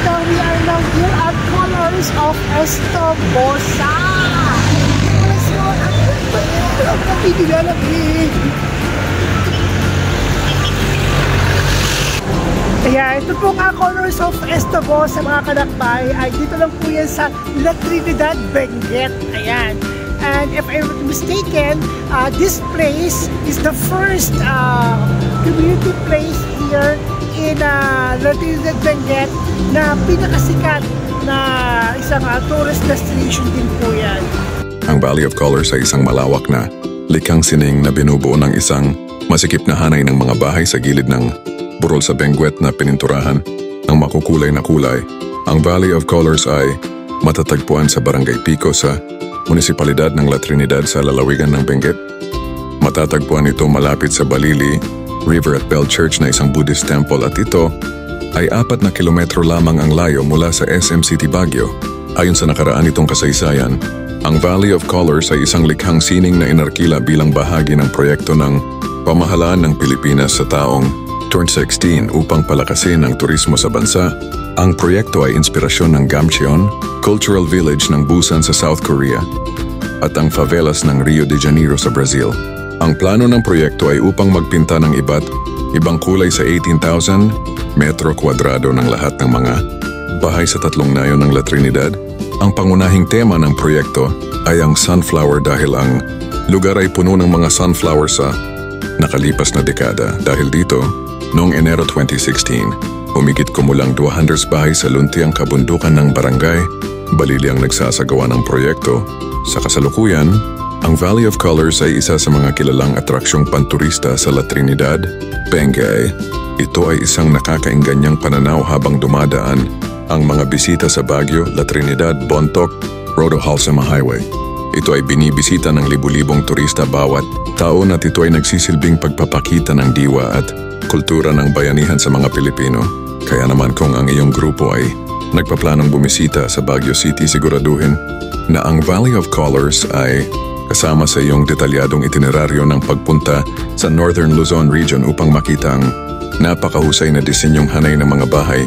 Now we are now here at Colors of Estabosa. So, ang kapinigalamig. Ayan, ito po nga Colors of Estabosa mga kanakbay ay dito lang po yan sa La Trinidad, Benguet. Ayan. And if I'm not mistaken, this place is the first community place here in La Trinidad, Benguet na pinakasikat na isang tourist destination din po yan. Ang Valley of Colors ay isang malawak na likhang sining na binubuo ng isang masikip na hanay ng mga bahay sa gilid ng burol sa Benguet na pininturahan ng makukulay na kulay. Ang Valley of Colors ay matatagpuan sa Barangay Pico sa Munisipalidad ng La Trinidad sa lalawigan ng Benguet. Matatagpuan ito malapit sa Balili River at Bell Church na isang Buddhist temple at ito ay 4 na kilometro lamang ang layo mula sa SM City Baguio. Ayon sa nakaraan nitong kasaysayan, ang Valley of Colors ay isang likhang sining na inarkila bilang bahagi ng proyekto ng pamahalaan ng Pilipinas sa taong 2016 upang palakasin ang turismo sa bansa. Ang proyekto ay inspirasyon ng Gamcheon, Cultural Village ng Busan sa South Korea, at ang favelas ng Rio de Janeiro sa Brazil. Ang plano ng proyekto ay upang magpinta ng iba't ibang kulay sa 18,000 metro kwadrado ng lahat ng mga bahay sa 3 nayon ng La Trinidad. Ang pangunahing tema ng proyekto ay ang sunflower dahil ang lugar ay puno ng mga sunflower sa nakalipas na dekada. Dahil dito, noong Enero 2016, humigit kumulang 200 bahay sa luntiang kabundukan ng barangay Balili ang nagsasagawa ng proyekto. Sa kasalukuyan, ang Valley of Colors ay isa sa mga kilalang atraksyong panturista sa La Trinidad, Benguet. Ito ay isang nakakaingganyang pananaw habang dumadaan ang mga bisita sa Baguio, La Trinidad, Bontoc, Rodo Halsema Highway. Ito ay binibisita ng libu-libong turista bawat taon at ito ay nagsisilbing pagpapakita ng diwa at kultura ng bayanihan sa mga Pilipino. Kaya naman kung ang iyong grupo ay nagpaplanong bumisita sa Baguio City, siguraduhin na ang Valley of Colors ay kasama sa iyong detalyadong itineraryo ng pagpunta sa Northern Luzon region upang makita ang napakahusay na disenyong hanay ng mga bahay